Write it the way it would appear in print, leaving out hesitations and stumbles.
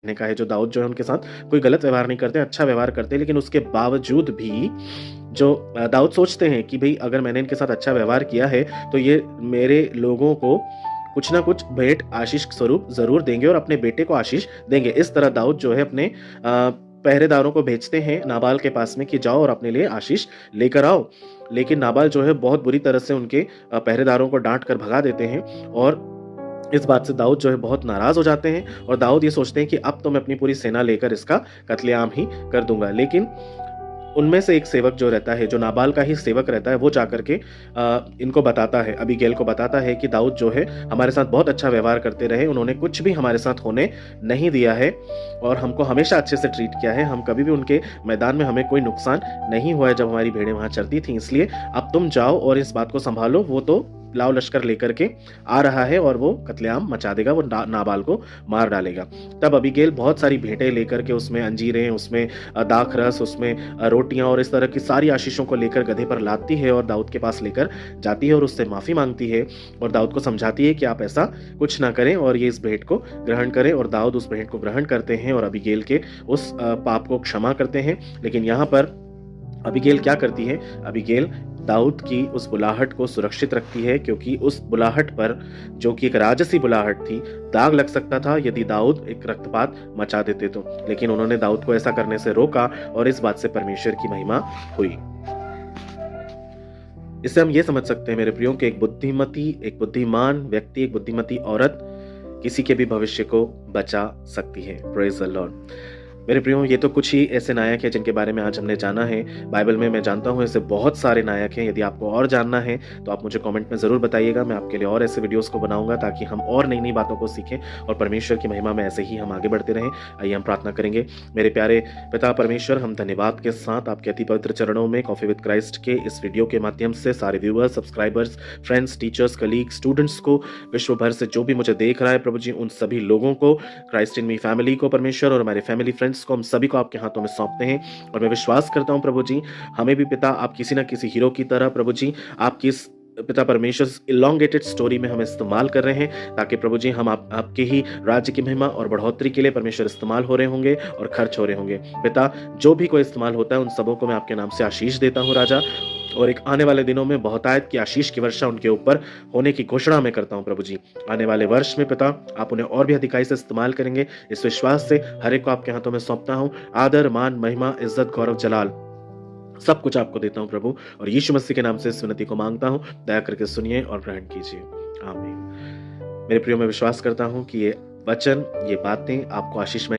ने कहा है, जो दाऊद जो है उनके साथ कोई गलत व्यवहार नहीं करते, अच्छा व्यवहार करते हैं, लेकिन उसके बावजूद भी जो दाऊद सोचते हैं कि भई अगर मैंने इनके साथ अच्छा व्यवहार किया है, तो ये मेरे लोगों को कुछ ना कुछ भेंट आशीष स्वरूप ज़रूर देंगे और अपने बेटे को आशीष देंगे। इस तरह दाऊद जो है अपने पहरेदारों को भेजते हैं नाबाल के पास में कि जाओ और अपने लिए आशीष लेकर आओ। लेकिन नाबाल जो है बहुत बुरी तरह से उनके पहरेदारों को डाँट कर भगा देते हैं और इस बात से दाऊद जो है बहुत नाराज़ हो जाते हैं और दाऊद ये सोचते हैं कि अब तो मैं अपनी पूरी सेना लेकर इसका कत्लेआम ही कर दूँगा। लेकिन उनमें से एक सेवक जो रहता है, जो नाबाल का ही सेवक रहता है, वो जाकर के इनको बताता है, अबीगैल को बताता है कि दाऊद जो है हमारे साथ बहुत अच्छा व्यवहार करते रहे, उन्होंने कुछ भी हमारे साथ होने नहीं दिया है और हमको हमेशा अच्छे से ट्रीट किया है, हम कभी भी उनके मैदान में हमें कोई नुकसान नहीं हुआ है जब हमारी भेड़ें वहाँ चरती थी, इसलिए अब तुम जाओ और इस बात को संभालो, वो तो लाव लश्कर लेकर के आ रहा है और वो कत्लेआम मचा देगा, वो नाबाल को मार डालेगा। तब अबीगैल बहुत सारी भेंटें लेकर के, उसमें अंजीरें, उसमें दाख रस, उसमें रोटियां और इस तरह की सारी आशीषों को लेकर गधे पर लादती है और दाऊद के पास लेकर जाती है और उससे माफ़ी मांगती है और दाऊद को समझाती है कि आप ऐसा कुछ ना करें और ये इस भेंट को ग्रहण करें। और दाऊद उस भेंट को ग्रहण करते हैं और अबीगैल के उस पाप को क्षमा करते हैं। लेकिन यहाँ पर अबीगैल क्या करती है? अबीगैल दाऊद की उस बुलाहट को सुरक्षित रखती है, क्योंकि उस बुलाहट पर, जो कि एक राजसी बुलाहट थी, दाग लग सकता था यदि दाऊद एक रक्तपात मचा देते तो। लेकिन उन्होंने दाऊद को ऐसा करने से रोका और इस बात से परमेश्वर की महिमा हुई। इससे हम ये समझ सकते हैं मेरे प्रियो कि एक बुद्धिमान व्यक्ति, एक बुद्धिमती औरत किसी के भी भविष्य को बचा सकती है। Praise the Lord. मेरे प्रियो, ये तो कुछ ही ऐसे नायक हैं जिनके बारे में आज हमने जाना है। बाइबल में मैं जानता हूँ ऐसे बहुत सारे नायक हैं। यदि आपको और जानना है तो आप मुझे कमेंट में ज़रूर बताइएगा। मैं आपके लिए और ऐसे वीडियोस को बनाऊंगा ताकि हम और नई नई बातों को सीखें और परमेश्वर की महिमा में ऐसे ही हम आगे बढ़ते रहें। आइए हम प्रार्थना करेंगे। मेरे प्यारे पिता परमेश्वर, हम धन्यवाद के साथ आपके अति पवित्र चरणों में कॉफी विद क्राइस्ट के इस वीडियो के माध्यम से सारे viewers, subscribers, friends, teachers, colleague, students को, विश्व भर से जो भी मुझे देख रहा है प्रभु जी, उन सभी लोगों को, क्राइस्ट इन मी फैमिली को परमेश्वर और हमारे फैमिली फ्रेंड्स को, हम सभी को आपके हाथों में सौंपते हैं। और मैं विश्वास करता हूं प्रभु जी, हमें भी पिता आप किसी ना किसी हीरो की तरह प्रभु जी आपकी इस पिता परमेश्वर इलॉन्गेटेड स्टोरी में हम इस्तेमाल कर रहे हैं, ताकि प्रभु जी हम आपके ही राज्य की महिमा और बढ़ोतरी के लिए परमेश्वर इस्तेमाल हो रहे होंगे और खर्च हो रहे होंगे। पिता, जो भी कोई इस्तेमाल होता है उन सबों को मैं आपके नाम से आशीष देता हूँ राजा, और एक आने वाले दिनों में बहुतायत की आशीष की वर्षा उनके ऊपर होने की घोषणा मैं करता हूं प्रभु जी। आने वाले वर्ष में पिता आप उन्हें और भी अधिकाई से इस्तेमाल करेंगे, इस विश्वास से हर एक को आपके हाथों में सौंपता हूं। आदर, मान, महिमा, इज्जत, गौरव, जलाल सब कुछ आपको देता हूं प्रभु, और यीशु मसीह के नाम से इस विनती को मांगता हूं। दया करके सुनिए और ग्रहण कीजिए। आमीन। मेरे प्रियो, मैं विश्वास करता हूं कि ये वचन, ये बातें आपको आशीष